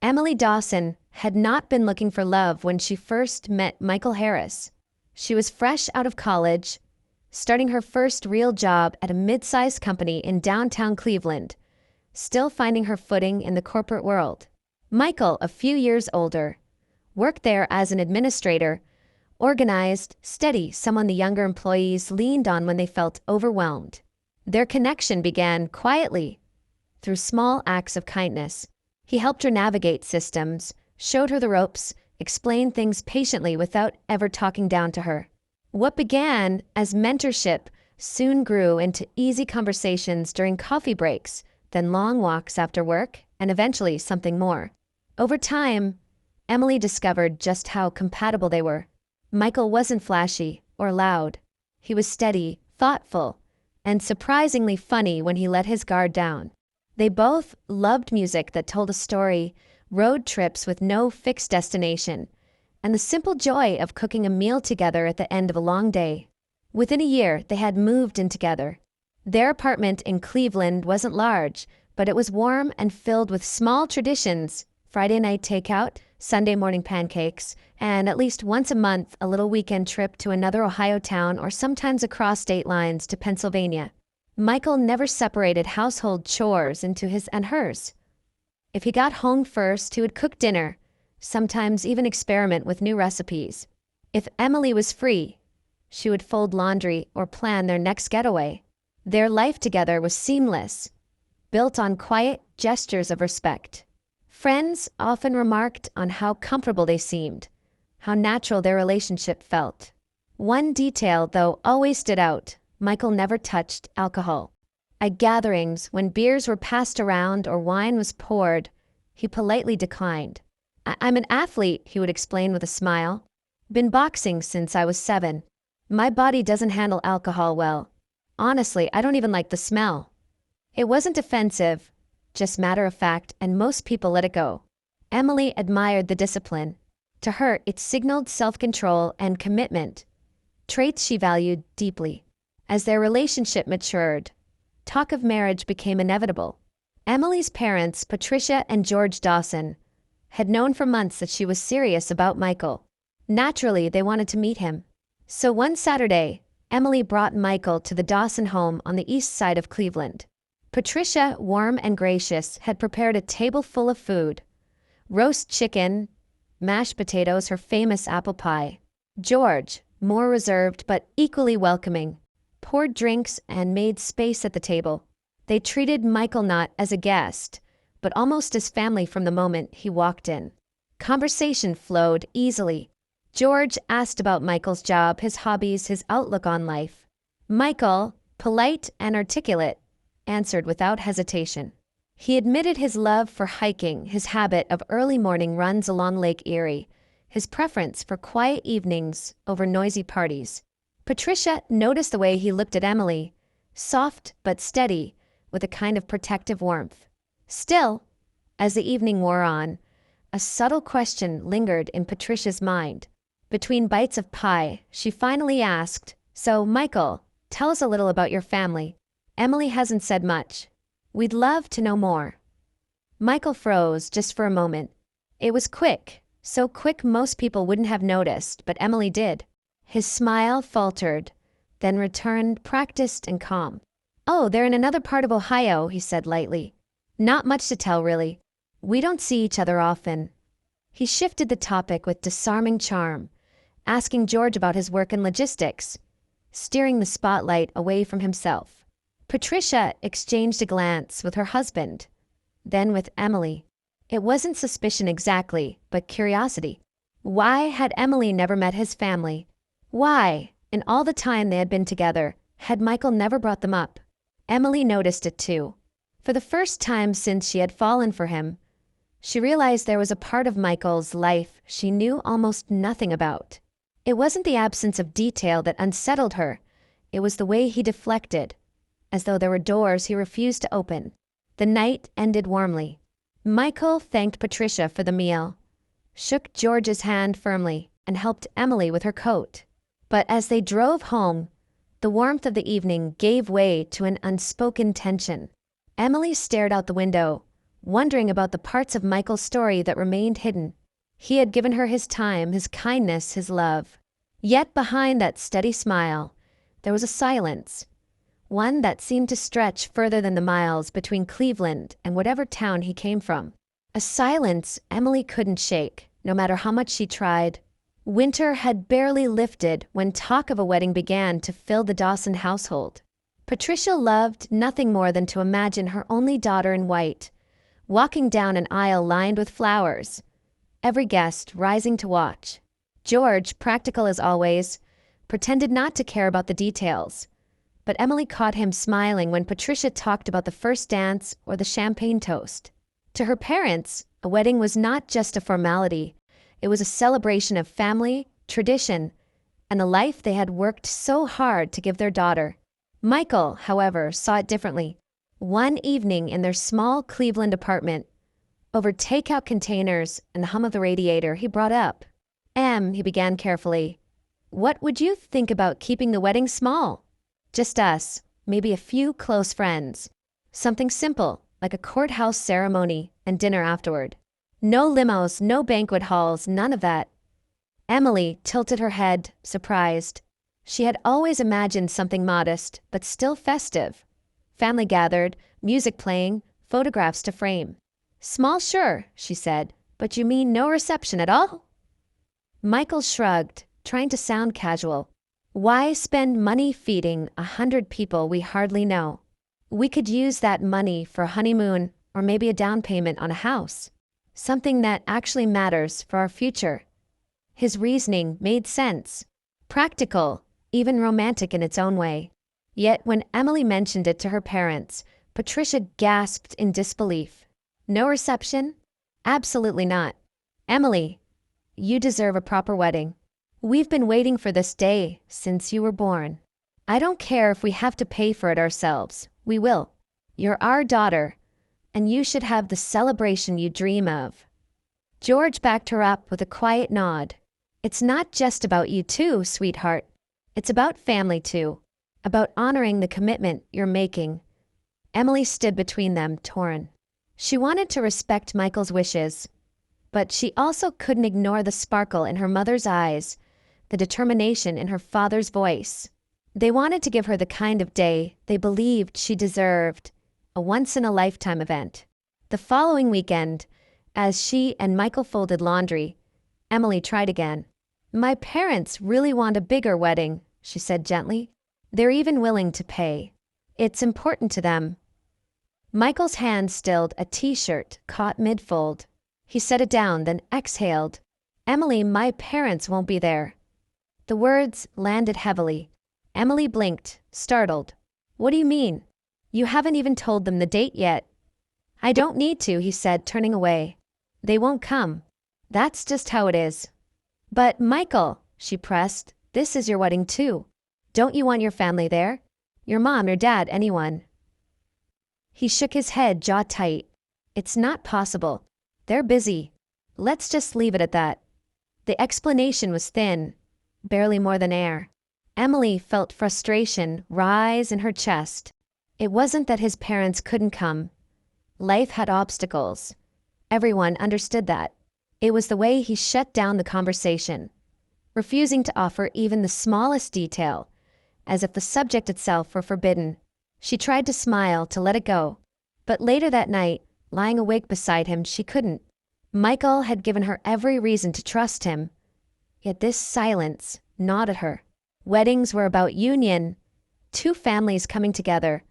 Emily Dawson had not been looking for love when she first met Michael Harris. She was fresh out of college, starting her first real job at a mid-sized company in downtown Cleveland, still finding her footing in the corporate world. Michael, a few years older, worked there as an administrator, organized, steady, someone the younger employees leaned on when they felt overwhelmed. Their connection began quietly, through small acts of kindness. He helped her navigate systems, showed her the ropes, explained things patiently without ever talking down to her. What began as mentorship soon grew into easy conversations during coffee breaks, then long walks after work, and eventually something more. Over time, Emily discovered just how compatible they were. Michael wasn't flashy or loud. He was steady, thoughtful, and surprisingly funny when he let his guard down. They both loved music that told a story, road trips with no fixed destination, and the simple joy of cooking a meal together at the end of a long day. Within a year, they had moved in together. Their apartment in Cleveland wasn't large, but it was warm and filled with small traditions: Friday night takeout, Sunday morning pancakes, and at least once a month a little weekend trip to another Ohio town or sometimes across state lines to Pennsylvania. Michael never separated household chores into his and hers. If he got home first, he would cook dinner, sometimes even experiment with new recipes. If Emily was free, she would fold laundry or plan their next getaway. Their life together was seamless, built on quiet gestures of respect. Friends often remarked on how comfortable they seemed, how natural their relationship felt. One detail, though, always stood out: Michael never touched alcohol. At gatherings, when beers were passed around or wine was poured, he politely declined. "I'm an athlete," he would explain with a smile. "Been boxing since I was 7. My body doesn't handle alcohol well. Honestly, I don't even like the smell." It wasn't offensive, just matter of fact, and most people let it go. Emily admired the discipline. To her, it signaled self-control and commitment, traits she valued deeply. As their relationship matured, talk of marriage became inevitable. Emily's parents, Patricia and George Dawson, had known for months that she was serious about Michael. Naturally, they wanted to meet him. So one Saturday, Emily brought Michael to the Dawson home on the east side of Cleveland. Patricia, warm and gracious, had prepared a table full of food: roast chicken, mashed potatoes, her famous apple pie. George, more reserved but equally welcoming, poured drinks and made space at the table. They treated Michael not as a guest, but almost as family from the moment he walked in. Conversation flowed easily. George asked about Michael's job, his hobbies, his outlook on life. Michael, polite and articulate, answered without hesitation. He admitted his love for hiking, his habit of early morning runs along Lake Erie, his preference for quiet evenings over noisy parties. Patricia noticed the way he looked at Emily, soft but steady, with a kind of protective warmth. Still, as the evening wore on, a subtle question lingered in Patricia's mind. Between bites of pie, she finally asked, "So, Michael, tell us a little about your family." "Emily hasn't said much. We'd love to know more." Michael froze just for a moment. It was quick, so quick most people wouldn't have noticed, but Emily did. His smile faltered, then returned practiced and calm. "Oh, they're in another part of Ohio," he said lightly. "Not much to tell, really. We don't see each other often." He shifted the topic with disarming charm, asking George about his work in logistics, steering the spotlight away from himself. Patricia exchanged a glance with her husband, then with Emily. It wasn't suspicion exactly, but curiosity. Why had Emily never met his family? Why, in all the time they had been together, had Michael never brought them up? Emily noticed it too. For the first time since she had fallen for him, she realized there was a part of Michael's life she knew almost nothing about. It wasn't the absence of detail that unsettled her, it was the way he deflected, as though there were doors he refused to open. The night ended warmly. Michael thanked Patricia for the meal, shook George's hand firmly, and helped Emily with her coat. But as they drove home, the warmth of the evening gave way to an unspoken tension. Emily stared out the window, wondering about the parts of Michael's story that remained hidden. He had given her his time, his kindness, his love. Yet behind that steady smile, there was a silence, one that seemed to stretch further than the miles between Cleveland and whatever town he came from. A silence Emily couldn't shake, no matter how much she tried. Winter had barely lifted when talk of a wedding began to fill the Dawson household. Patricia loved nothing more than to imagine her only daughter in white, walking down an aisle lined with flowers, every guest rising to watch. George, practical as always, pretended not to care about the details, but Emily caught him smiling when Patricia talked about the first dance or the champagne toast. To her parents, a wedding was not just a formality. It was a celebration of family, tradition, and a life they had worked so hard to give their daughter. Michael, however, saw it differently. One evening in their small Cleveland apartment, over takeout containers and the hum of the radiator, he brought up, he began carefully, what would you think about keeping the wedding small? Just us, maybe a few close friends. Something simple, like a courthouse ceremony and dinner afterward. No limos, no banquet halls, none of that. Emily tilted her head, surprised. She had always imagined something modest, but still festive. Family gathered, music playing, photographs to frame. Small, sure, she said, but you mean no reception at all? Michael shrugged, trying to sound casual. Why spend money feeding 100 people we hardly know? We could use that money for a honeymoon or maybe a down payment on a house. Something that actually matters for our future. His reasoning made sense. Practical, even romantic in its own way. Yet when Emily mentioned it to her parents, Patricia gasped in disbelief. No reception? Absolutely not. Emily, you deserve a proper wedding. We've been waiting for this day since you were born. I don't care if we have to pay for it ourselves. We will. You're our daughter, and you should have the celebration you dream of. George backed her up with a quiet nod. It's not just about you too, sweetheart. It's about family too. About honoring the commitment you're making. Emily stood between them, torn. She wanted to respect Michael's wishes, but she also couldn't ignore the sparkle in her mother's eyes, the determination in her father's voice. They wanted to give her the kind of day they believed she deserved, a once-in-a-lifetime event. The following weekend, as she and Michael folded laundry, Emily tried again. My parents really want a bigger wedding, she said gently. They're even willing to pay. It's important to them. Michael's hand stilled a t-shirt caught mid-fold. He set it down, then exhaled. Emily, my parents won't be there. The words landed heavily. Emily blinked, startled. What do you mean? You haven't even told them the date yet. I don't need to, he said, turning away. They won't come. That's just how it is. But Michael, she pressed, this is your wedding too. Don't you want your family there? Your mom, your dad, anyone? He shook his head, jaw tight. It's not possible. They're busy. Let's just leave it at that. The explanation was thin, barely more than air. Emily felt frustration rise in her chest. It wasn't that his parents couldn't come. Life had obstacles. Everyone understood that. It was the way he shut down the conversation, refusing to offer even the smallest detail, as if the subject itself were forbidden. She tried to smile, to let it go. But later that night, lying awake beside him, she couldn't. Michael had given her every reason to trust him. Yet this silence gnawed at her. Weddings were about union, two families coming together,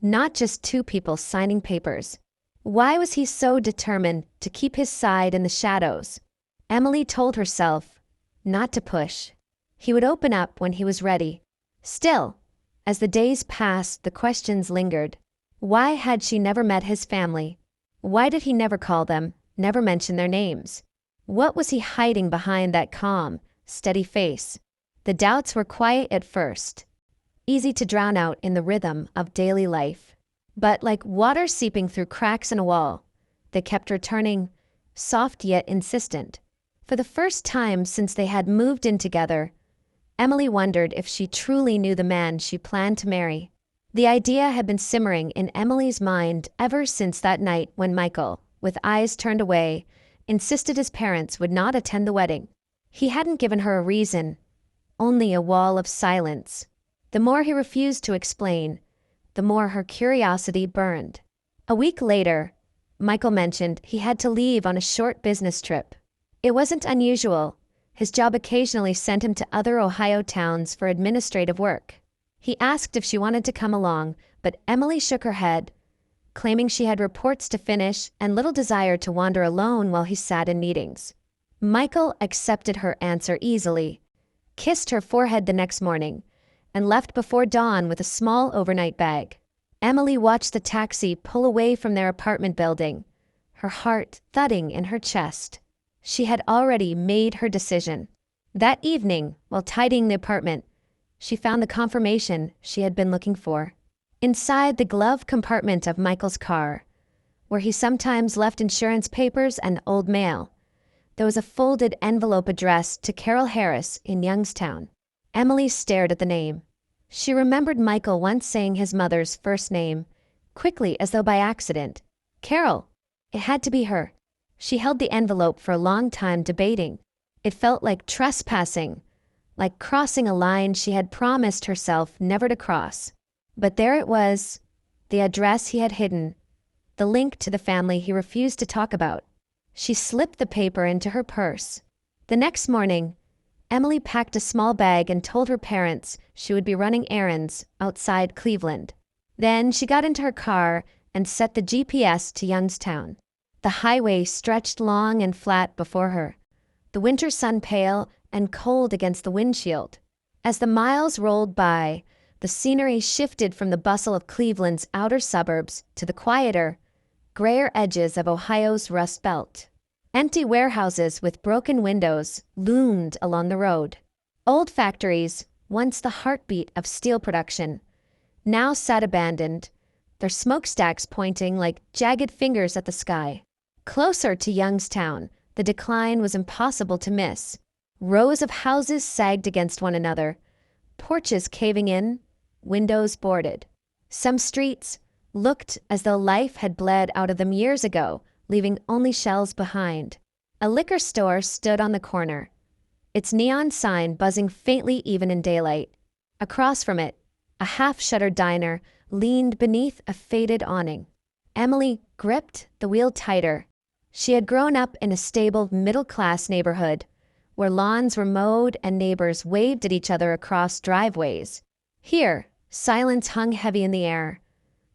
not just two people signing papers. Why was he so determined to keep his side in the shadows? Emily told herself not to push. He would open up when he was ready. Still, as the days passed, the questions lingered. Why had she never met his family? Why did he never call them, never mention their names? What was he hiding behind that calm, steady face? The doubts were quiet at first, easy to drown out in the rhythm of daily life. But like water seeping through cracks in a wall, they kept returning, soft yet insistent. For the first time since they had moved in together, Emily wondered if she truly knew the man she planned to marry. The idea had been simmering in Emily's mind ever since that night when Michael, with eyes turned away, insisted his parents would not attend the wedding. He hadn't given her a reason, only a wall of silence. The more he refused to explain, the more her curiosity burned. A week later, Michael mentioned he had to leave on a short business trip. It wasn't unusual. His job occasionally sent him to other Ohio towns for administrative work. He asked if she wanted to come along, but Emily shook her head, claiming she had reports to finish and little desire to wander alone while he sat in meetings. Michael accepted her answer easily, kissed her forehead the next morning, and left before dawn with a small overnight bag. Emily watched the taxi pull away from their apartment building, her heart thudding in her chest. She had already made her decision. That evening, while tidying the apartment, she found the confirmation she had been looking for. Inside the glove compartment of Michael's car, where he sometimes left insurance papers and old mail, there was a folded envelope addressed to Carol Harris in Youngstown. Emily stared at the name. She remembered Michael once saying his mother's first name, quickly as though by accident. Carol. It had to be her. She held the envelope for a long time debating. It felt like trespassing, like crossing a line she had promised herself never to cross. But there it was, the address he had hidden, the link to the family he refused to talk about. She slipped the paper into her purse. The next morning, Emily packed a small bag and told her parents she would be running errands outside Cleveland. Then she got into her car and set the GPS to Youngstown. The highway stretched long and flat before her, the winter sun pale and cold against the windshield. As the miles rolled by, the scenery shifted from the bustle of Cleveland's outer suburbs to the quieter, grayer edges of Ohio's Rust Belt. Empty warehouses with broken windows loomed along the road. Old factories, once the heartbeat of steel production, now sat abandoned, their smokestacks pointing like jagged fingers at the sky. Closer to Youngstown, the decline was impossible to miss. Rows of houses sagged against one another, porches caving in, windows boarded. Some streets looked as though life had bled out of them years ago, leaving only shells behind. A liquor store stood on the corner, its neon sign buzzing faintly even in daylight. Across from it, a half-shuttered diner leaned beneath a faded awning. Emily gripped the wheel tighter. She had grown up in a stable middle-class neighborhood, where lawns were mowed and neighbors waved at each other across driveways. Here, silence hung heavy in the air,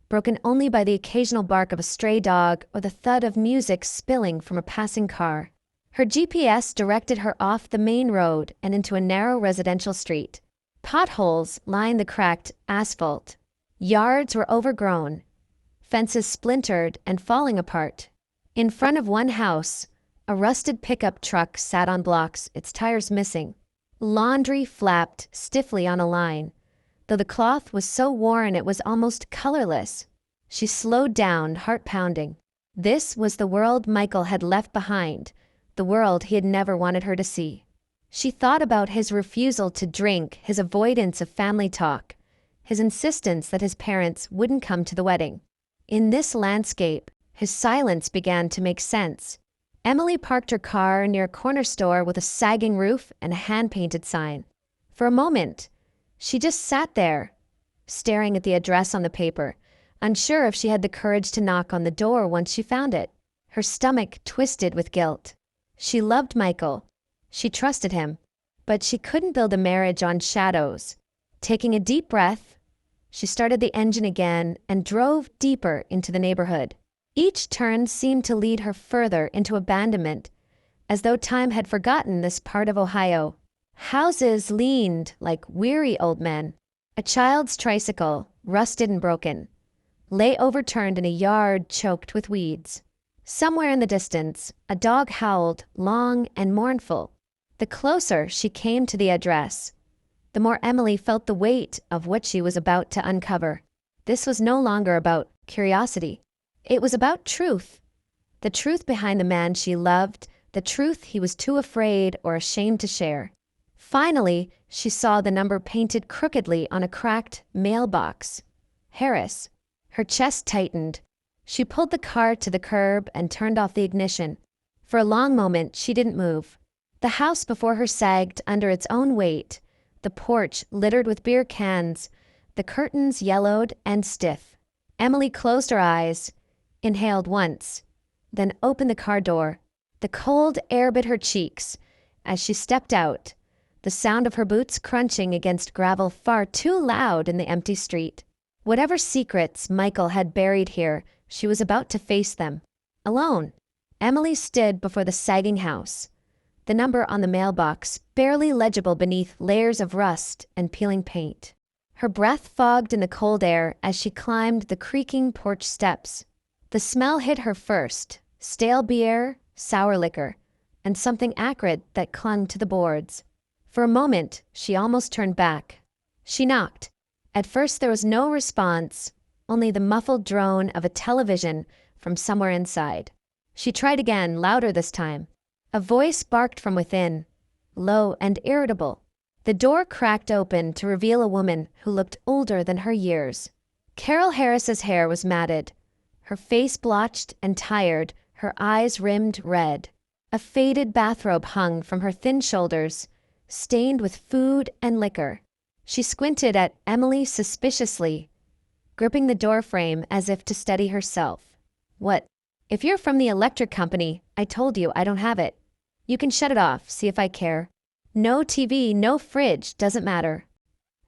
broken only by the occasional bark of a stray dog or the thud of music spilling from a passing car. Her GPS directed her off the main road and into a narrow residential street. Potholes lined the cracked asphalt. Yards were overgrown, fences splintered and falling apart. In front of one house, a rusted pickup truck sat on blocks, its tires missing. Laundry flapped stiffly on a line, though the cloth was so worn it was almost colorless. She slowed down, heart pounding. This was the world Michael had left behind, the world he had never wanted her to see. She thought about his refusal to drink, his avoidance of family talk, his insistence that his parents wouldn't come to the wedding. In this landscape, his silence began to make sense. Emily parked her car near a corner store with a sagging roof and a hand-painted sign. For a moment, she just sat there, staring at the address on the paper, unsure if she had the courage to knock on the door once she found it. Her stomach twisted with guilt. She loved Michael. She trusted him. But she couldn't build a marriage on shadows. Taking a deep breath, she started the engine again and drove deeper into the neighborhood. Each turn seemed to lead her further into abandonment, as though time had forgotten this part of Ohio. Houses leaned like weary old men. A child's tricycle, rusted and broken, lay overturned in a yard choked with weeds. Somewhere in the distance, a dog howled, long and mournful. The closer she came to the address, the more Emily felt the weight of what she was about to uncover. This was no longer about curiosity. It was about truth. The truth behind the man she loved, the truth he was too afraid or ashamed to share. Finally, she saw the number painted crookedly on a cracked mailbox. Harris. Her chest tightened. She pulled the car to the curb and turned off the ignition. For a long moment, she didn't move. The house before her sagged under its own weight, the porch littered with beer cans, the curtains yellowed and stiff. Emily closed her eyes, inhaled once, then opened the car door. The cold air bit her cheeks as she stepped out, the sound of her boots crunching against gravel far too loud in the empty street. Whatever secrets Michael had buried here, she was about to face them. Alone, Emily stood before the sagging house, the number on the mailbox barely legible beneath layers of rust and peeling paint. Her breath fogged in the cold air as she climbed the creaking porch steps. The smell hit her first, stale beer, sour liquor, and something acrid that clung to the boards. For a moment, she almost turned back. She knocked. At first there was no response, only the muffled drone of a television from somewhere inside. She tried again, louder this time. A voice barked from within, low and irritable. The door cracked open to reveal a woman who looked older than her years. Carol Harris's hair was matted, her face blotched and tired, her eyes rimmed red. A faded bathrobe hung from her thin shoulders, stained with food and liquor. She squinted at Emily suspiciously, gripping the doorframe as if to steady herself. "What? If you're from the electric company, I told you I don't have it. You can shut it off, see if I care. No TV, no fridge, doesn't matter."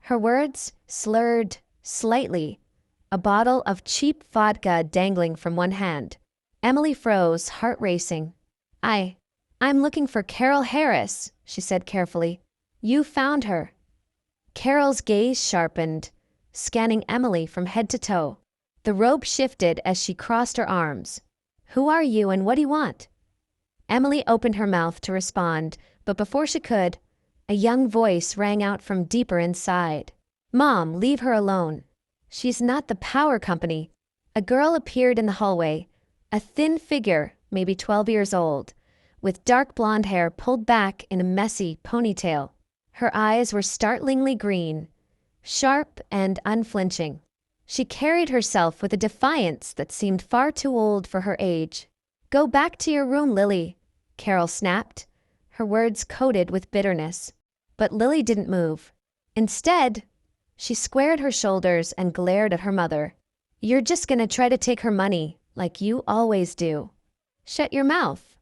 Her words slurred slightly, a bottle of cheap vodka dangling from one hand. Emily froze, heart racing. I'm looking for Carol Harris," she said carefully. "You found her." Carol's gaze sharpened, scanning Emily from head to toe. The robe shifted as she crossed her arms. "Who are you and what do you want?" Emily opened her mouth to respond, but before she could, a young voice rang out from deeper inside. "Mom, leave her alone. She's not the power company." A girl appeared in the hallway, a thin figure, maybe 12 years old, with dark blonde hair pulled back in a messy ponytail. Her eyes were startlingly green, sharp and unflinching. She carried herself with a defiance that seemed far too old for her age. "Go back to your room, Lily," Carol snapped, her words coated with bitterness. But Lily didn't move. Instead, she squared her shoulders and glared at her mother. "You're just gonna try to take her money, like you always do. Shut your mouth."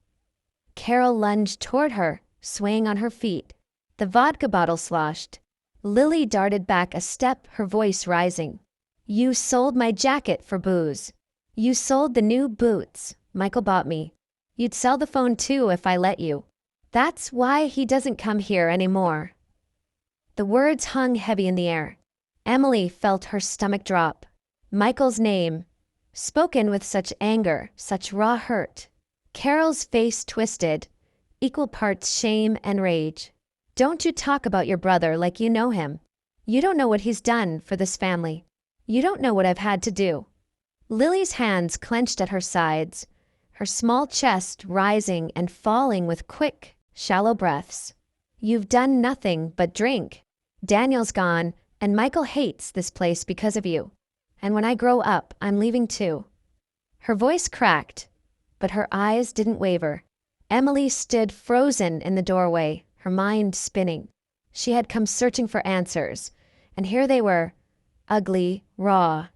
Carol lunged toward her, swaying on her feet. The vodka bottle sloshed. Lily darted back a step, her voice rising. "You sold my jacket for booze. You sold the new boots Michael bought me. You'd sell the phone too if I let you. That's why he doesn't come here anymore." The words hung heavy in the air. Emily felt her stomach drop. Michael's name, spoken with such anger, such raw hurt. Carol's face twisted, equal parts shame and rage. "Don't you talk about your brother like you know him. You don't know what he's done for this family. You don't know what I've had to do." Lily's hands clenched at her sides, her small chest rising and falling with quick, shallow breaths. "You've done nothing but drink. Daniel's gone, and Michael hates this place because of you. And when I grow up, I'm leaving too." Her voice cracked, but her eyes didn't waver. Emily stood frozen in the doorway, her mind spinning. She had come searching for answers, and here they were, ugly, raw,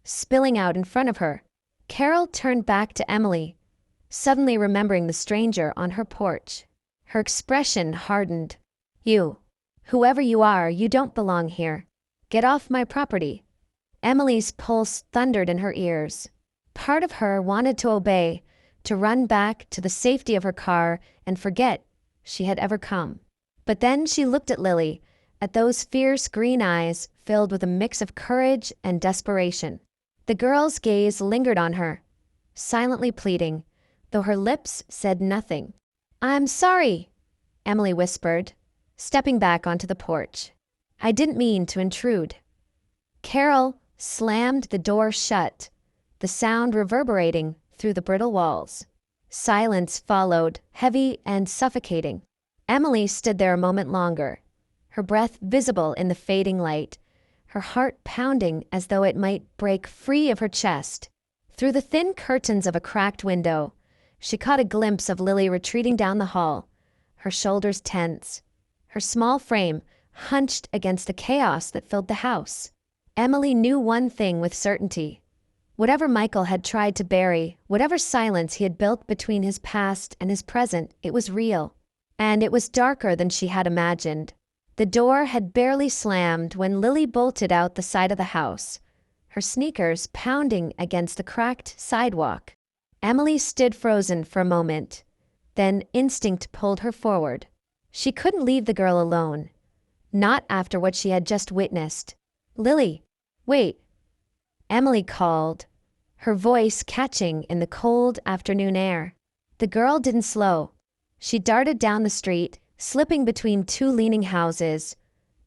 spilling out in front of her. Carol turned back to Emily, suddenly remembering the stranger on her porch. Her expression hardened. "You, whoever you are, you don't belong here. Get off my property." Emily's pulse thundered in her ears. Part of her wanted to obey, to run back to the safety of her car and forget she had ever come. But then she looked at Lily, at those fierce green eyes filled with a mix of courage and desperation. The girl's gaze lingered on her, silently pleading, though her lips said nothing. "I'm sorry," Emily whispered, stepping back onto the porch. "I didn't mean to intrude." Carol slammed the door shut, the sound reverberating through the brittle walls. Silence followed, heavy and suffocating. Emily stood there a moment longer, her breath visible in the fading light, her heart pounding as though it might break free of her chest. Through the thin curtains of a cracked window, she caught a glimpse of Lily retreating down the hall, her shoulders tense, her small frame hunched against the chaos that filled the house. Emily knew one thing with certainty. Whatever Michael had tried to bury, whatever silence he had built between his past and his present, it was real. And it was darker than she had imagined. The door had barely slammed when Lily bolted out the side of the house, her sneakers pounding against the cracked sidewalk. Emily stood frozen for a moment. Then instinct pulled her forward. She couldn't leave the girl alone. Not after what she had just witnessed. "Lily, wait," Emily called, her voice catching in the cold afternoon air. The girl didn't slow. She darted down the street, slipping between two leaning houses,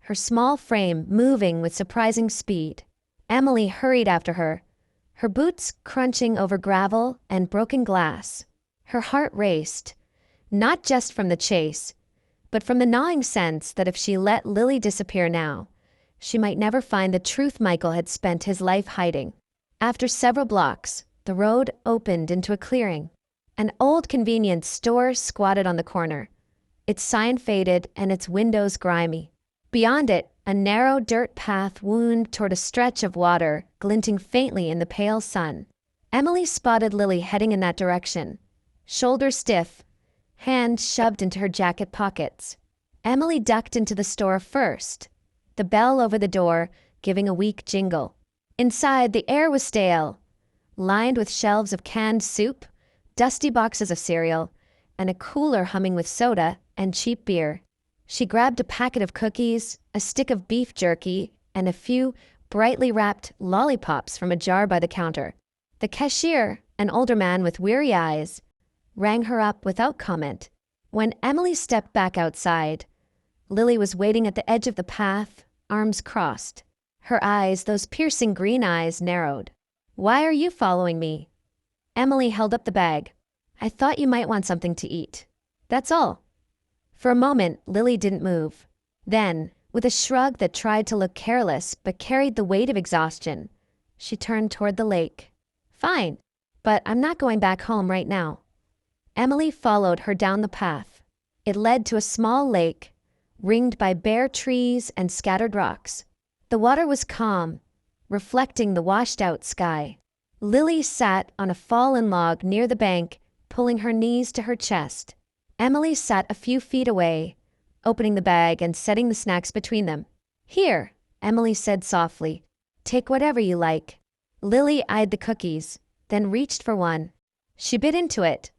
her small frame moving with surprising speed. Emily hurried after her, her boots crunching over gravel and broken glass. Her heart raced, not just from the chase, but from the gnawing sense that if she let Lily disappear now, she might never find the truth Michael had spent his life hiding. After several blocks, the road opened into a clearing. An old convenience store squatted on the corner, its sign faded and its windows grimy. Beyond it, a narrow dirt path wound toward a stretch of water glinting faintly in the pale sun. Emily spotted Lily heading in that direction, shoulders stiff, hands shoved into her jacket pockets. Emily ducked into the store first, the bell over the door giving a weak jingle. Inside, the air was stale, lined with shelves of canned soup, dusty boxes of cereal, and a cooler humming with soda and cheap beer. She grabbed a packet of cookies, a stick of beef jerky, and a few brightly wrapped lollipops from a jar by the counter. The cashier, an older man with weary eyes, rang her up without comment. When Emily stepped back outside, Lily was waiting at the edge of the path, arms crossed. Her eyes, those piercing green eyes, narrowed. "Why are you following me?" Emily held up the bag. "I thought you might want something to eat. That's all." For a moment, Lily didn't move. Then, with a shrug that tried to look careless but carried the weight of exhaustion, she turned toward the lake. "Fine, but I'm not going back home right now." Emily followed her down the path. It led to a small lake, ringed by bare trees and scattered rocks. The water was calm, reflecting the washed-out sky. Lily sat on a fallen log near the bank, pulling her knees to her chest. Emily sat a few feet away, opening the bag and setting the snacks between them. "Here," Emily said softly. "Take whatever you like." Lily eyed the cookies, then reached for one. She bit into it,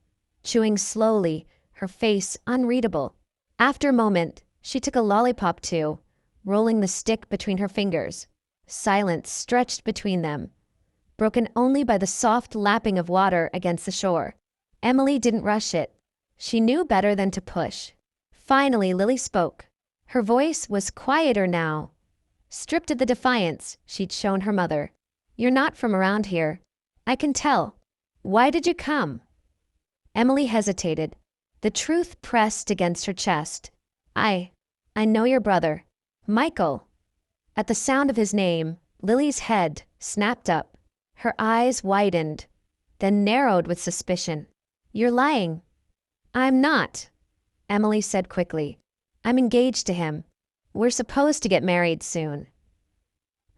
chewing slowly, her face unreadable. After a moment, she took a lollipop too, rolling the stick between her fingers. Silence stretched between them, broken only by the soft lapping of water against the shore. Emily didn't rush it. She knew better than to push. Finally, Lily spoke. Her voice was quieter now, stripped of the defiance she'd shown her mother. "You're not from around here. I can tell. Why did you come?" Emily hesitated. The truth pressed against her chest. I know your brother, Michael." At the sound of his name, Lily's head snapped up. Her eyes widened, then narrowed with suspicion. "You're lying." "I'm not," Emily said quickly. "I'm engaged to him. We're supposed to get married soon."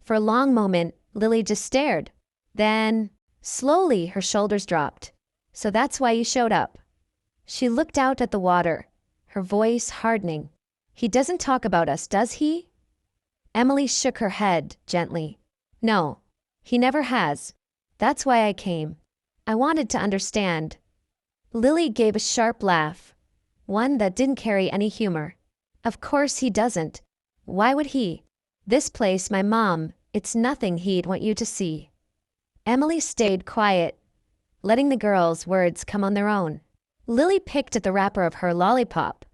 For a long moment, Lily just stared. Then, slowly, her shoulders dropped. "So that's why you showed up." She looked out at the water, her voice hardening. "He doesn't talk about us, does he?" Emily shook her head gently. "No, he never has. That's why I came. I wanted to understand." Lily gave a sharp laugh, one that didn't carry any humor. "Of course he doesn't. Why would he? This place, my mom, it's nothing he'd want you to see." Emily stayed quiet, letting the girl's words come on their own. Lily picked at the wrapper of her lollipop,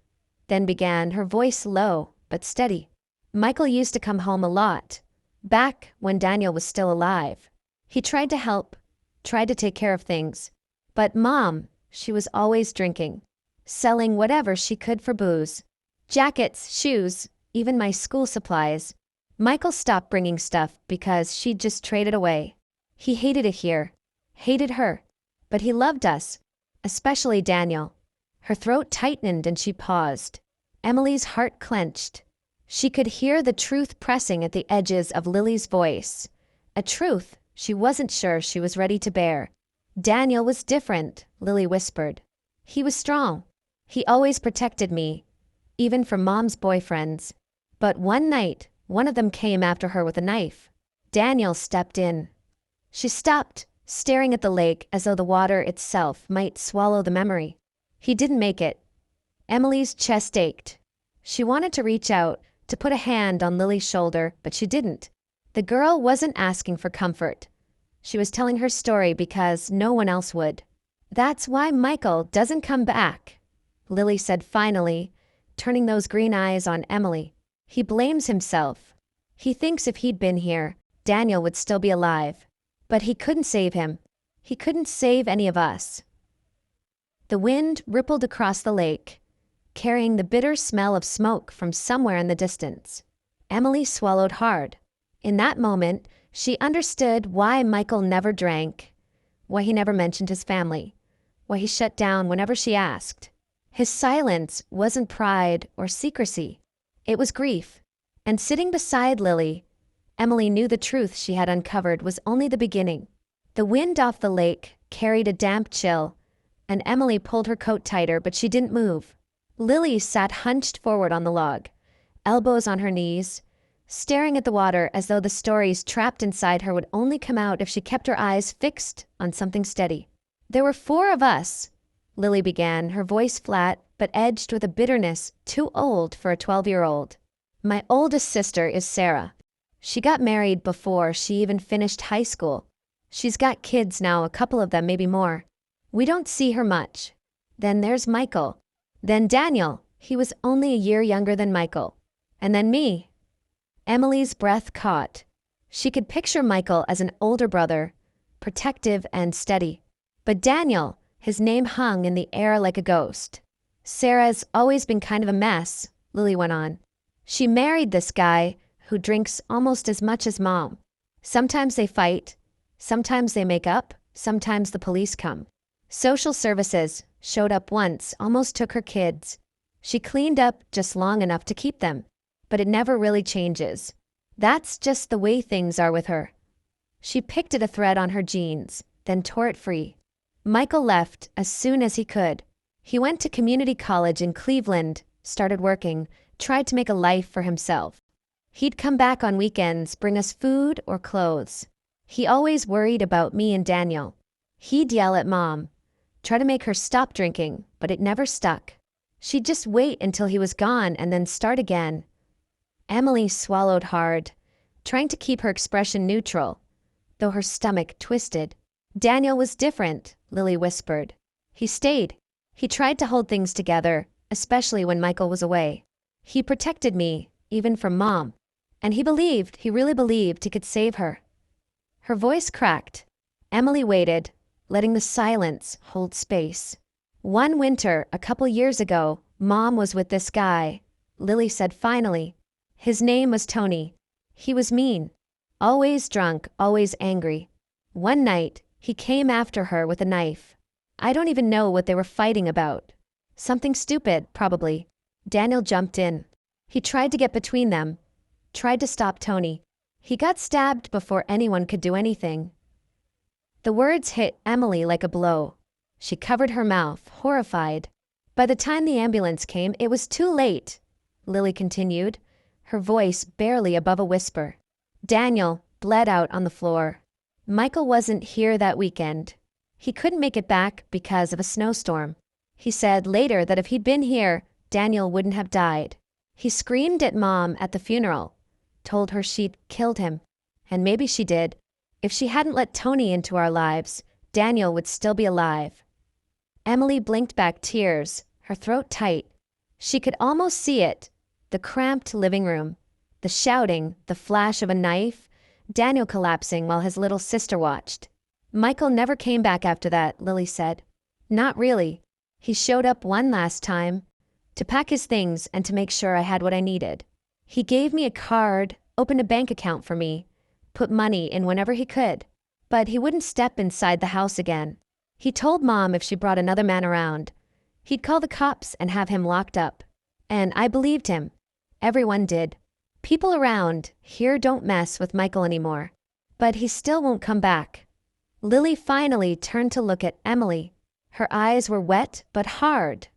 then began, her voice low but steady. "Michael used to come home a lot, back when Daniel was still alive. He tried to help, tried to take care of things. But Mom, she was always drinking, selling whatever she could for booze. Jackets, shoes, even my school supplies. Michael stopped bringing stuff because she'd just traded away. He hated it here. Hated her. But he loved us. Especially Daniel. Her throat tightened and she paused. Emily's heart clenched. She could hear the truth pressing at the edges of Lily's voice. A truth she wasn't sure she was ready to bear. Daniel was different, Lily whispered. He was strong. He always protected me, even from Mom's boyfriends. But one night, one of them came after her with a knife. Daniel stepped in. She stopped, staring at the lake as though the water itself might swallow the memory. He didn't make it. Emily's chest ached. She wanted to reach out, to put a hand on Lily's shoulder, but she didn't. The girl wasn't asking for comfort. She was telling her story because no one else would. That's why Michael doesn't come back, Lily said finally, turning those green eyes on Emily. He blames himself. He thinks if he'd been here, Daniel would still be alive. But he couldn't save him. He couldn't save any of us. The wind rippled across the lake, carrying the bitter smell of smoke from somewhere in the distance. Emily swallowed hard. In that moment, she understood why Michael never drank, why he never mentioned his family, why he shut down whenever she asked. His silence wasn't pride or secrecy. It was grief. And sitting beside Lily, Emily knew the truth she had uncovered was only the beginning. The wind off the lake carried a damp chill, and Emily pulled her coat tighter, but she didn't move. Lily sat hunched forward on the log, elbows on her knees, staring at the water as though the stories trapped inside her would only come out if she kept her eyes fixed on something steady. There were 4 of us, Lily began, her voice flat but edged with a bitterness too old for a 12-year-old. My oldest sister is Sarah. She got married before she even finished high school. She's got kids now, a couple of them, maybe more. We don't see her much. Then there's Michael. Then Daniel, he was only a year younger than Michael. And then me. Emily's breath caught. She could picture Michael as an older brother, protective and steady. But Daniel, his name hung in the air like a ghost. Sarah's always been kind of a mess, Lily went on. She married this guy who drinks almost as much as Mom. Sometimes they fight, sometimes they make up, sometimes the police come. Social services showed up once, almost took her kids. She cleaned up just long enough to keep them. But it never really changes. That's just the way things are with her. She picked at a thread on her jeans, then tore it free. Michael left as soon as he could. He went to community college in Cleveland, started working, tried to make a life for himself. He'd come back on weekends, bring us food or clothes. He always worried about me and Daniel. He'd yell at Mom, try to make her stop drinking, but it never stuck. She'd just wait until he was gone and then start again. Emily swallowed hard, trying to keep her expression neutral, though her stomach twisted. Daniel was different, Lily whispered. He stayed. He tried to hold things together, especially when Michael was away. He protected me, even from Mom. And he really believed he could save her. Her voice cracked. Emily waited, letting the silence hold space. One winter, a couple years ago, Mom was with this guy, Lily said finally. His name was Tony. He was mean. Always drunk, always angry. One night, he came after her with a knife. I don't even know what they were fighting about. Something stupid, probably. Daniel jumped in. He tried to get between them. Tried to stop Tony. He got stabbed before anyone could do anything. The words hit Emily like a blow. She covered her mouth, horrified. By the time the ambulance came, it was too late, Lily continued, her voice barely above a whisper. Daniel bled out on the floor. Michael wasn't here that weekend. He couldn't make it back because of a snowstorm. He said later that if he'd been here, Daniel wouldn't have died. He screamed at Mom at the funeral, told her she'd killed him. And maybe she did. If she hadn't let Tony into our lives, Daniel would still be alive. Emily blinked back tears, her throat tight. She could almost see it. The cramped living room, the shouting, the flash of a knife, Daniel collapsing while his little sister watched. Michael never came back after that, Lily said. Not really. He showed up one last time, to pack his things and to make sure I had what I needed. He gave me a card opened a bank account for me, put money in whenever he could. But he wouldn't step inside the house again. He told Mom if she brought another man around, he'd call the cops and have him locked up. And I believed him. Everyone did. People around here don't mess with Michael anymore. But he still won't come back. Lily finally turned to look at Emily. Her eyes were wet but hard,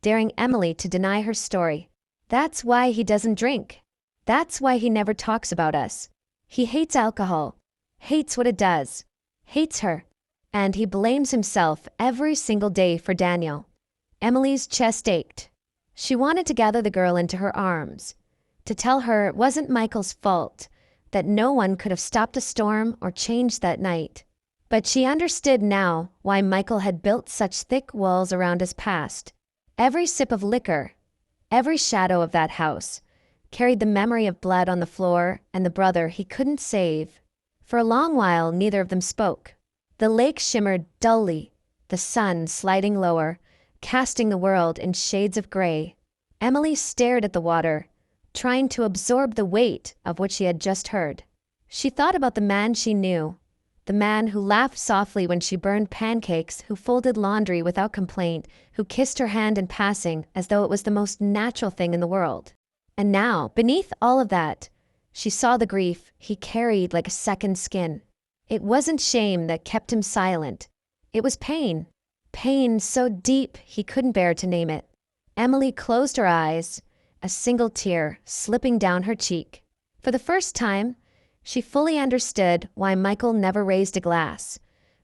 daring Emily to deny her story. That's why he doesn't drink. That's why he never talks about us. He hates alcohol, hates what it does, hates her, and he blames himself every single day for Daniel. Emily's chest ached. She wanted to gather the girl into her arms, to tell her it wasn't Michael's fault, that no one could have stopped a storm or changed that night. But she understood now why Michael had built such thick walls around his past. Every sip of liquor, every shadow of that house, carried the memory of blood on the floor and the brother he couldn't save. For a long while, neither of them spoke. The lake shimmered dully, the sun sliding lower, casting the world in shades of gray. Emily stared at the water, trying to absorb the weight of what she had just heard. She thought about the man she knew, the man who laughed softly when she burned pancakes, who folded laundry without complaint, who kissed her hand in passing as though it was the most natural thing in the world. And now, beneath all of that, she saw the grief he carried like a second skin. It wasn't shame that kept him silent. It was pain. Pain so deep he couldn't bear to name it. Emily closed her eyes, a single tear slipping down her cheek. For the first time, she fully understood why Michael never raised a glass,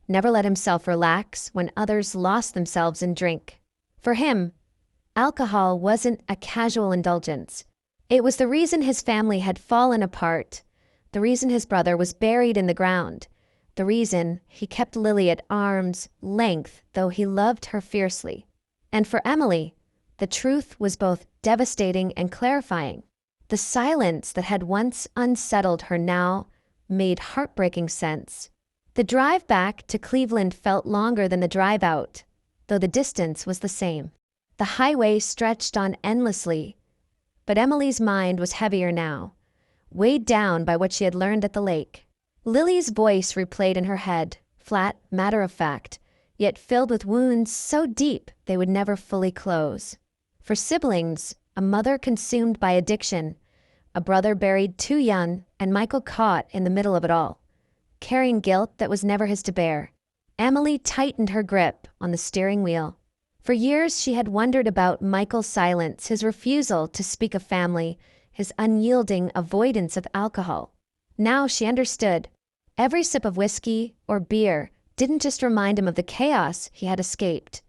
never let himself relax when others lost themselves in drink. For him, alcohol wasn't a casual indulgence. It was the reason his family had fallen apart, the reason his brother was buried in the ground, the reason he kept Lily at arm's length though he loved her fiercely. And for Emily, the truth was both devastating and clarifying. The silence that had once unsettled her now made heartbreaking sense. The drive back to Cleveland felt longer than the drive out, though the distance was the same. The highway stretched on endlessly, but Emily's mind was heavier now, weighed down by what she had learned at the lake. Lily's voice replayed in her head, flat, matter-of-fact, yet filled with wounds so deep they would never fully close. For siblings, a mother consumed by addiction, a brother buried too young, and Michael caught in the middle of it all, carrying guilt that was never his to bear. Emily tightened her grip on the steering wheel. For years she had wondered about Michael's silence, his refusal to speak of family, his unyielding avoidance of alcohol. Now she understood. Every sip of whiskey or beer didn't just remind him of the chaos he had escaped.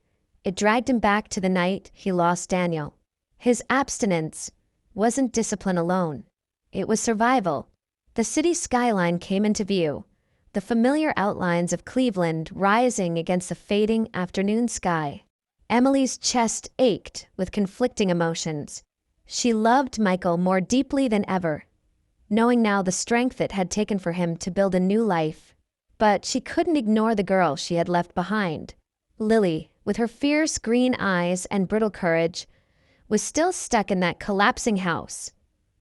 It dragged him back to the night he lost Daniel. His abstinence wasn't discipline alone. It was survival. The city skyline came into view, the familiar outlines of Cleveland rising against the fading afternoon sky. Emily's chest ached with conflicting emotions. She loved Michael more deeply than ever, knowing now the strength it had taken for him to build a new life. But she couldn't ignore the girl she had left behind. Lily, with her fierce green eyes and brittle courage, was still stuck in that collapsing house,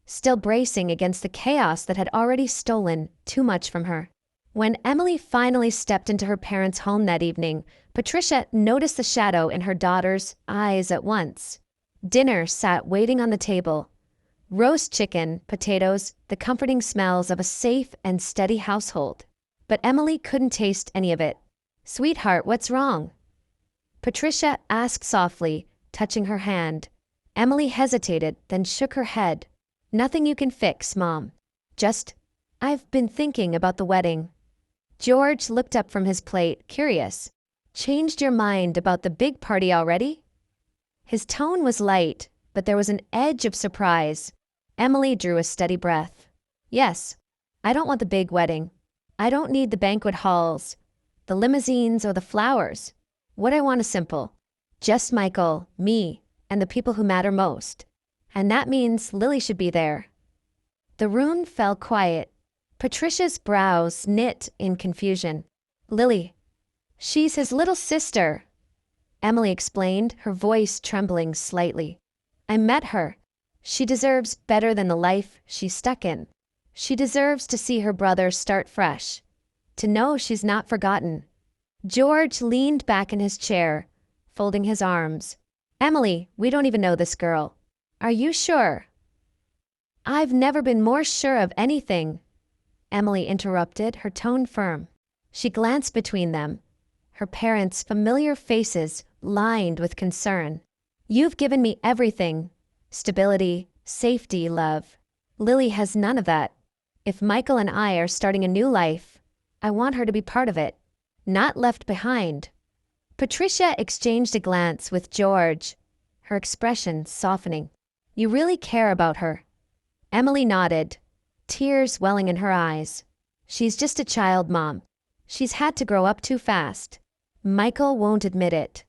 still bracing against the chaos that had already stolen too much from her. When Emily finally stepped into her parents' home that evening, Patricia noticed the shadow in her daughter's eyes at once. Dinner sat waiting on the table. Roast chicken, potatoes, the comforting smells of a safe and steady household. But Emily couldn't taste any of it. "Sweetheart, what's wrong?" Patricia asked softly, touching her hand. Emily hesitated, then shook her head. "Nothing you can fix, Mom. Just, I've been thinking about the wedding." George looked up from his plate, curious. "Changed your mind about the big party already?" His tone was light, but there was an edge of surprise. Emily drew a steady breath. "Yes, I don't want the big wedding. I don't need the banquet halls, the limousines, or the flowers. What I want is simple. Just Michael, me, and the people who matter most. And that means Lily should be there." The room fell quiet. Patricia's brows knit in confusion. "Lily, she's his little sister," Emily explained, her voice trembling slightly. "I met her. She deserves better than the life she's stuck in." She deserves to see her brother start fresh, to know she's not forgotten. George leaned back in his chair, folding his arms. Emily, we don't even know this girl. Are you sure? I've never been more sure of anything, Emily interrupted, her tone firm. She glanced between them, her parents' familiar faces lined with concern. You've given me everything. Stability, safety, love. Lily has none of that. If Michael and I are starting a new life, I want her to be part of it, not left behind. Patricia exchanged a glance with George, her expression softening. You really care about her? Emily nodded, tears welling in her eyes. She's just a child, Mom. She's had to grow up too fast. Michael won't admit it,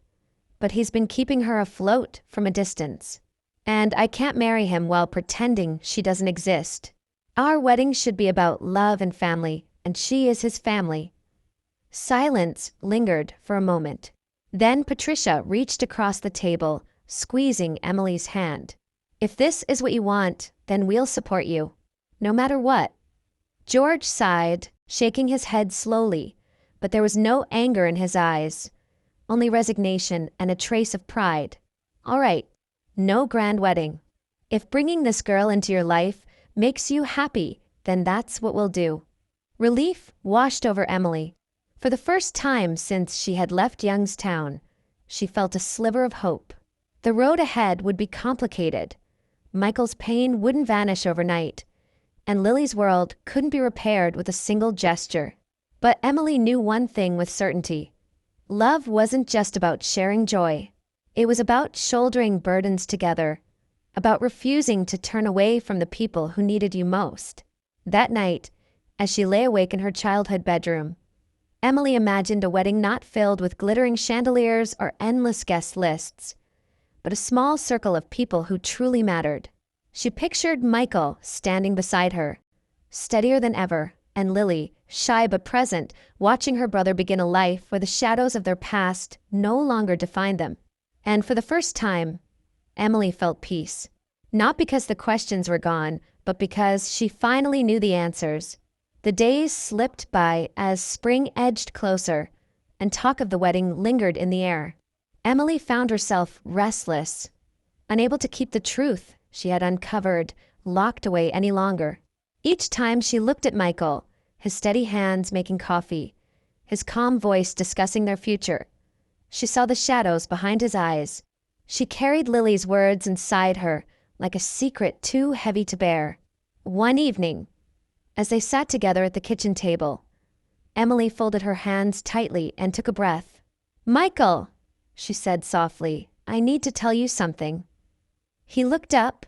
but he's been keeping her afloat from a distance. And I can't marry him while pretending she doesn't exist. Our wedding should be about love and family, and she is his family. Silence lingered for a moment. Then Patricia reached across the table, squeezing Emily's hand. If this is what you want, then we'll support you, no matter what. George sighed, shaking his head slowly, but there was no anger in his eyes, only resignation and a trace of pride. All right, no grand wedding. If bringing this girl into your life makes you happy, then that's what we'll do. Relief washed over Emily. For the first time since she had left Youngstown, she felt a sliver of hope. The road ahead would be complicated. Michael's pain wouldn't vanish overnight, and Lily's world couldn't be repaired with a single gesture. But Emily knew one thing with certainty. Love wasn't just about sharing joy. It was about shouldering burdens together, about refusing to turn away from the people who needed you most. That night, as she lay awake in her childhood bedroom, Emily imagined a wedding not filled with glittering chandeliers or endless guest lists, but a small circle of people who truly mattered. She pictured Michael standing beside her, steadier than ever, and Lily, shy but present, watching her brother begin a life where the shadows of their past no longer defined them. And for the first time, Emily felt peace. Not because the questions were gone, but because she finally knew the answers. The days slipped by as spring edged closer, and talk of the wedding lingered in the air. Emily found herself restless, unable to keep the truth she had uncovered locked away any longer. Each time she looked at Michael, his steady hands making coffee, his calm voice discussing their future, she saw the shadows behind his eyes. She carried Lily's words inside her like a secret too heavy to bear. One evening, as they sat together at the kitchen table, Emily folded her hands tightly and took a breath. Michael, she said softly, I need to tell you something. He looked up,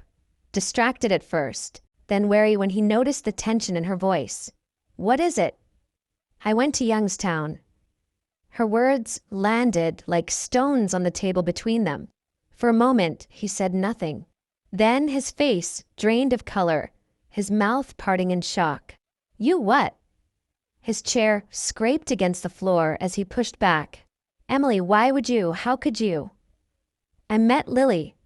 distracted at first, then wary when he noticed the tension in her voice. What is it? I went to Youngstown. Her words landed like stones on the table between them. For a moment, he said nothing. Then his face drained of color, his mouth parting in shock. You what? His chair scraped against the floor as he pushed back. Emily, why would you? How could you? I met Lily.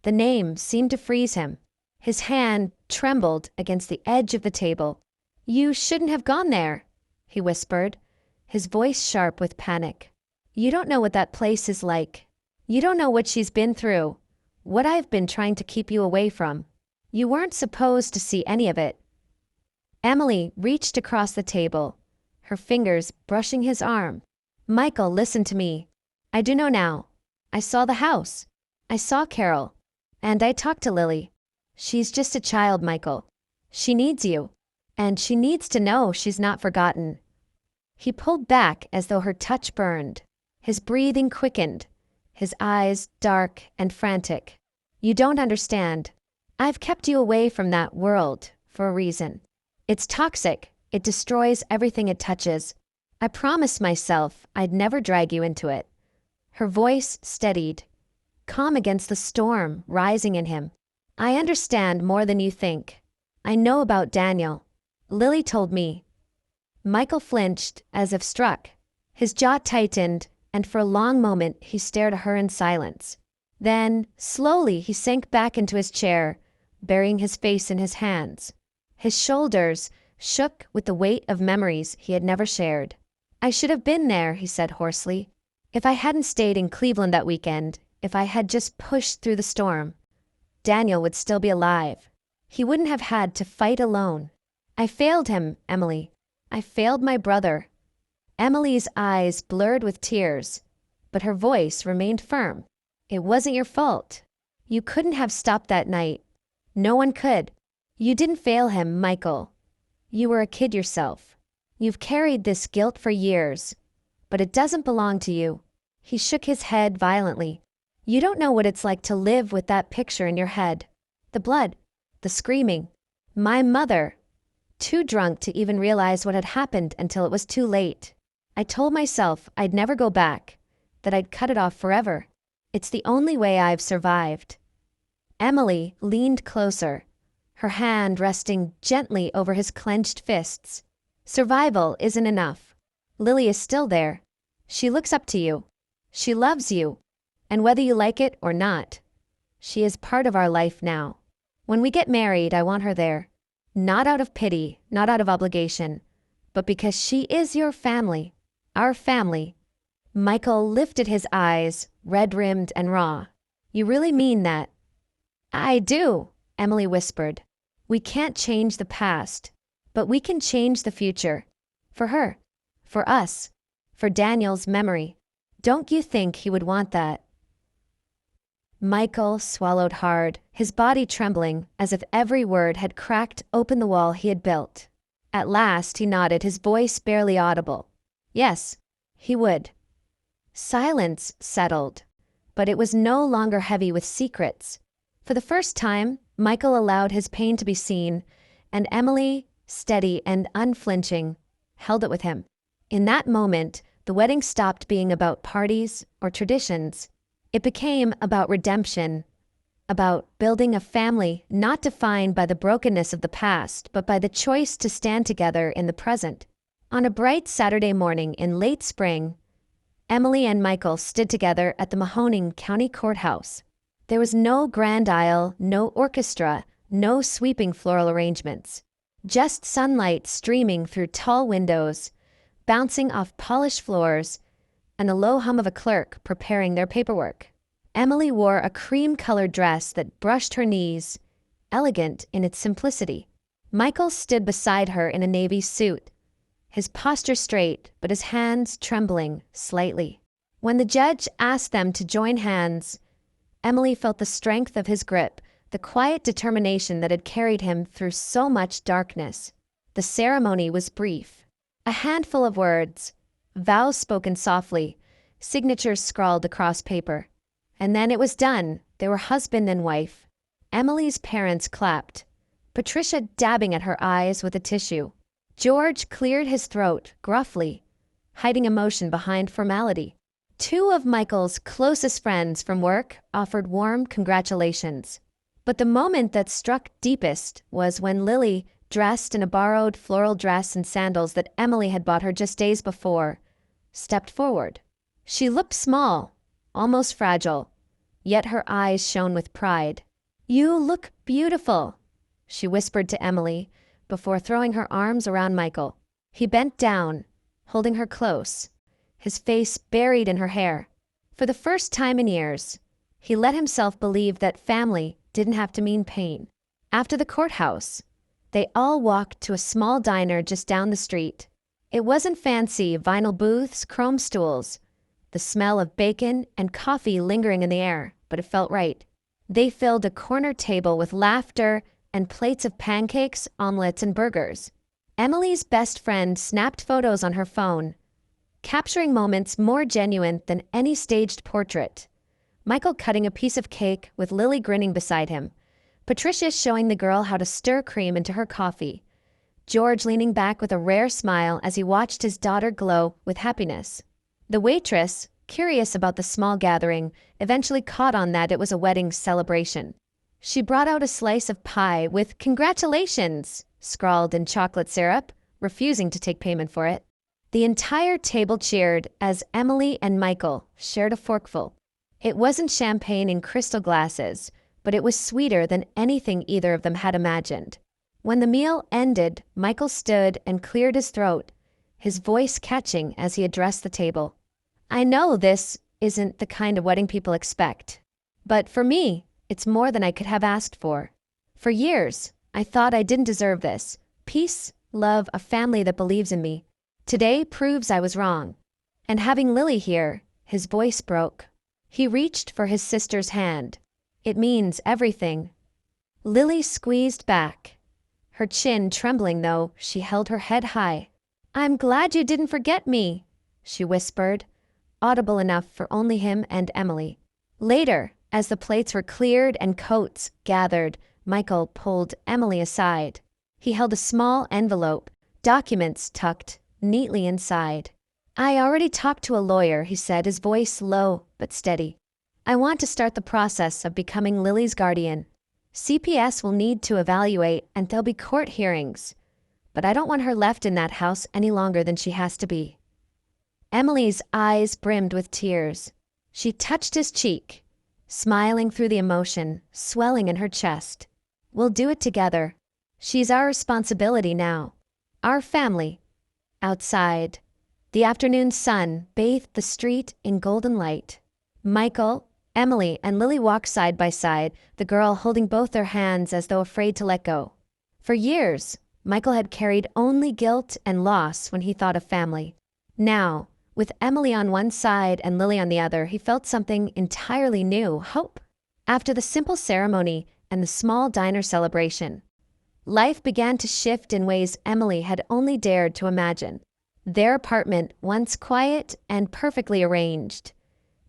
The name seemed to freeze him. His hand trembled against the edge of the table. You shouldn't have gone there, he whispered, his voice sharp with panic. You don't know what that place is like. You don't know what she's been through, what I've been trying to keep you away from. You weren't supposed to see any of it. Emily reached across the table, her fingers brushing his arm. Michael, listen to me. I do know now. I saw the house. I saw Carol. And I talked to Lily. She's just a child, Michael. She needs you. And she needs to know she's not forgotten. He pulled back as though her touch burned. His breathing quickened, his eyes dark and frantic. You don't understand. I've kept you away from that world for a reason. It's toxic. It destroys everything it touches. I promised myself I'd never drag you into it. Her voice steadied, calm against the storm rising in him. I understand more than you think. I know about Daniel. Lily told me. Michael flinched as if struck. His jaw tightened, and for a long moment he stared at her in silence. Then, slowly, he sank back into his chair, burying his face in his hands. His shoulders shook with the weight of memories he had never shared. "I should have been there," he said hoarsely. "If I hadn't stayed in Cleveland that weekend, if I had just pushed through the storm, Daniel would still be alive. He wouldn't have had to fight alone. I failed him, Emily. I failed my brother." Emily's eyes blurred with tears, but her voice remained firm. "It wasn't your fault. You couldn't have stopped that night. No one could. You didn't fail him, Michael. You were a kid yourself. You've carried this guilt for years, but it doesn't belong to you." He shook his head violently. "You don't know what it's like to live with that picture in your head. The blood, the screaming. My mother, too drunk to even realize what had happened until it was too late. I told myself I'd never go back, that I'd cut it off forever. It's the only way I've survived." Emily leaned closer, her hand resting gently over his clenched fists. "Survival isn't enough. Lily is still there. She looks up to you. She loves you. And whether you like it or not, she is part of our life now. When we get married, I want her there. Not out of pity, not out of obligation, but because she is your family, our family." Michael lifted his eyes, red-rimmed and raw. "You really mean that?" "I do," Emily whispered. "We can't change the past, but we can change the future. For her, for us, for Daniel's memory. Don't you think he would want that?" Michael swallowed hard, his body trembling as if every word had cracked open the wall he had built. At last he nodded, his voice barely audible. Yes, he would. Silence settled, but it was no longer heavy with secrets. For the first time, Michael allowed his pain to be seen, and Emily, steady and unflinching, held it with him. In that moment, the wedding stopped being about parties or traditions. It became about redemption, about building a family not defined by the brokenness of the past, but by the choice to stand together in the present. On a bright Saturday morning in late spring, Emily and Michael stood together at the Mahoning County Courthouse. There was no grand aisle, no orchestra, no sweeping floral arrangements. Just sunlight streaming through tall windows, bouncing off polished floors, and the low hum of a clerk preparing their paperwork. Emily wore a cream-colored dress that brushed her knees, elegant in its simplicity. Michael stood beside her in a navy suit, his posture straight but his hands trembling slightly. When the judge asked them to join hands, Emily felt the strength of his grip, the quiet determination that had carried him through so much darkness. The ceremony was brief. A handful of words, vows spoken softly, signatures scrawled across paper. And then it was done. They were husband and wife. Emily's parents clapped, Patricia dabbing at her eyes with a tissue. George cleared his throat gruffly, hiding emotion behind formality. Two of Michael's closest friends from work offered warm congratulations. But the moment that struck deepest was when Lily, dressed in a borrowed floral dress and sandals that Emily had bought her just days before, stepped forward. She looked small, almost fragile, yet her eyes shone with pride. "You look beautiful," she whispered to Emily before throwing her arms around Michael. He bent down, holding her close, his face buried in her hair. For the first time in years, he let himself believe that family didn't have to mean pain. After the courthouse, they all walked to a small diner just down the street. It wasn't fancy vinyl booths, chrome stools, the smell of bacon and coffee lingering in the air, but it felt right. They filled a corner table with laughter and plates of pancakes, omelets, and burgers. Emily's best friend snapped photos on her phone, capturing moments more genuine than any staged portrait. Michael cutting a piece of cake with Lily grinning beside him. Patricia showing the girl how to stir cream into her coffee. George leaning back with a rare smile as he watched his daughter glow with happiness. The waitress, curious about the small gathering, eventually caught on that it was a wedding celebration. She brought out a slice of pie with "Congratulations" scrawled in chocolate syrup, refusing to take payment for it. The entire table cheered as Emily and Michael shared a forkful. It wasn't champagne in crystal glasses, but it was sweeter than anything either of them had imagined. When the meal ended, Michael stood and cleared his throat, his voice catching as he addressed the table. I know this isn't the kind of wedding people expect, but for me, it's more than I could have asked for. For years, I thought I didn't deserve this. Peace, love, a family that believes in me. Today proves I was wrong. And having Lily here, his voice broke. He reached for his sister's hand. It means everything. Lily squeezed back. Her chin trembling though, she held her head high. I'm glad you didn't forget me, she whispered, audible enough for only him and Emily. Later, as the plates were cleared and coats gathered, Michael pulled Emily aside. He held a small envelope, documents tucked neatly inside. I already talked to a lawyer, he said, his voice low but steady. I want to start the process of becoming Lily's guardian. CPS will need to evaluate and there'll be court hearings. But I don't want her left in that house any longer than she has to be. Emily's eyes brimmed with tears. She touched his cheek, smiling through the emotion swelling in her chest. We'll do it together. She's our responsibility now. Our family. Outside, the afternoon sun bathed the street in golden light. Michael, Emily, and Lily walked side by side, the girl holding both their hands as though afraid to let go. For years, Michael had carried only guilt and loss when he thought of family. Now, with Emily on one side and Lily on the other, he felt something entirely new, hope. After the simple ceremony and the small diner celebration, life began to shift in ways Emily had only dared to imagine. Their apartment, once quiet and perfectly arranged,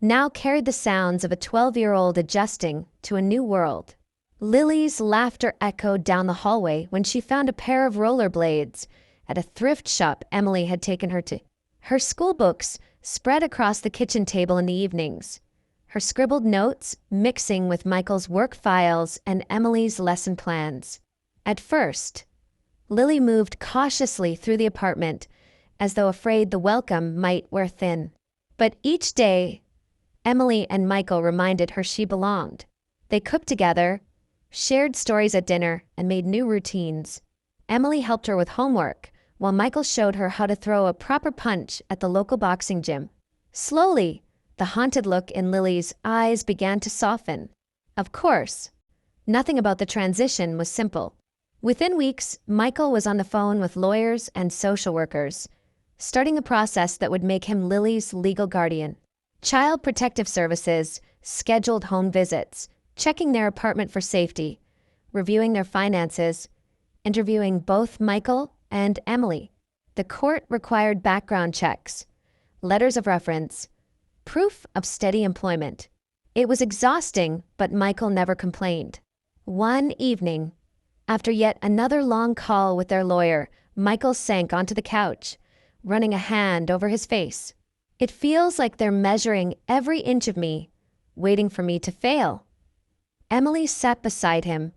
now carried the sounds of a 12-year-old adjusting to a new world. Lily's laughter echoed down the hallway when she found a pair of rollerblades at a thrift shop Emily had taken her to. Her school books spread across the kitchen table in the evenings, her scribbled notes mixing with Michael's work files and Emily's lesson plans. At first, Lily moved cautiously through the apartment as though afraid the welcome might wear thin. But each day, Emily and Michael reminded her she belonged. They cooked together, shared stories at dinner, and made new routines. Emily helped her with homework, while Michael showed her how to throw a proper punch at the local boxing gym. Slowly, the haunted look in Lily's eyes began to soften. Of course, nothing about the transition was simple. Within weeks, Michael was on the phone with lawyers and social workers, starting a process that would make him Lily's legal guardian. Child Protective Services scheduled home visits, checking their apartment for safety, reviewing their finances, interviewing both Michael and Emily. The court required background checks, letters of reference, proof of steady employment. It was exhausting, but Michael never complained. One evening, after yet another long call with their lawyer, Michael sank onto the couch, running a hand over his face. It feels like they're measuring every inch of me, waiting for me to fail. Emily sat beside him,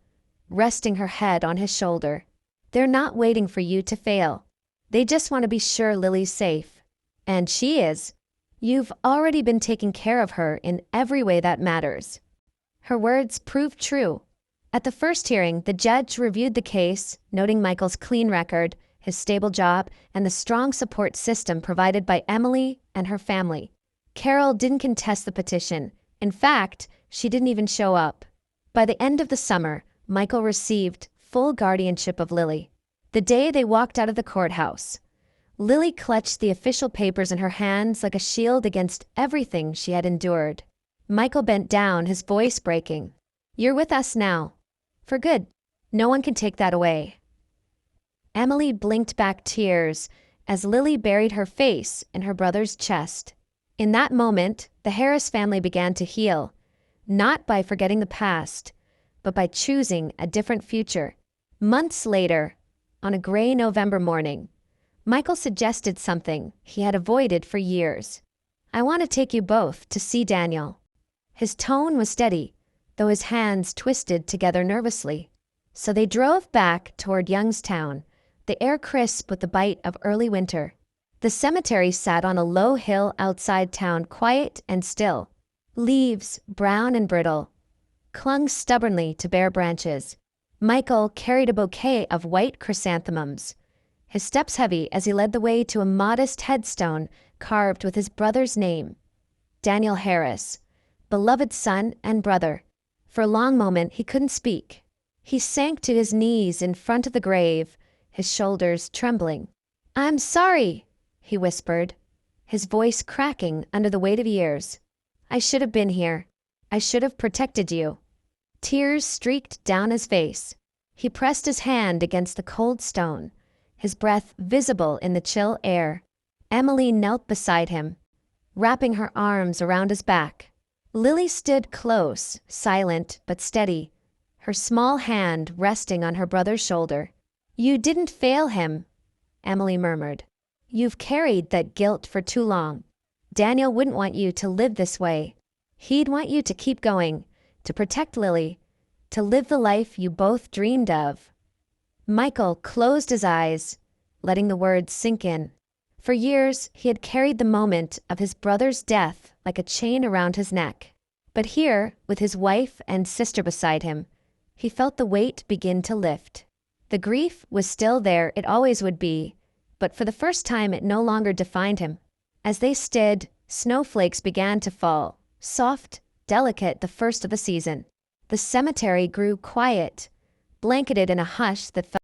resting her head on his shoulder. They're not waiting for you to fail. They just want to be sure Lily's safe. And she is. You've already been taking care of her in every way that matters. Her words proved true. At the first hearing, the judge reviewed the case, noting Michael's clean record, his stable job, and the strong support system provided by Emily and her family. Carol didn't contest the petition. In fact, she didn't even show up. By the end of the summer, Michael received full guardianship of Lily. The day they walked out of the courthouse, Lily clutched the official papers in her hands like a shield against everything she had endured. Michael bent down, his voice breaking. You're with us now. For good. No one can take that away. Emily blinked back tears as Lily buried her face in her brother's chest. In that moment, the Harris family began to heal, not by forgetting the past, but by choosing a different future. Months later, on a gray November morning, Michael suggested something he had avoided for years. I want to take you both to see Daniel. His tone was steady, though his hands twisted together nervously. So they drove back toward Youngstown, the air crisp with the bite of early winter. The cemetery sat on a low hill outside town, quiet and still. Leaves, brown and brittle, clung stubbornly to bare branches. Michael carried a bouquet of white chrysanthemums, his steps heavy as he led the way to a modest headstone carved with his brother's name, Daniel Harris, beloved son and brother. For a long moment he couldn't speak. He sank to his knees in front of the grave, his shoulders trembling. "I'm sorry," he whispered, his voice cracking under the weight of years. "I should have been here. I should have protected you." Tears streaked down his face. He pressed his hand against the cold stone, his breath visible in the chill air. Emily knelt beside him, wrapping her arms around his back. Lily stood close, silent but steady, her small hand resting on her brother's shoulder. "You didn't fail him," Emily murmured. "You've carried that guilt for too long. Daniel wouldn't want you to live this way. He'd want you to keep going, to protect Lily, to live the life you both dreamed of." Michael closed his eyes, letting the words sink in. For years, he had carried the moment of his brother's death like a chain around his neck. But here, with his wife and sister beside him, he felt the weight begin to lift. The grief was still there, it always would be, but for the first time it no longer defined him. As they stood, snowflakes began to fall, soft, delicate, the first of the season. The cemetery grew quiet, blanketed in a hush that felt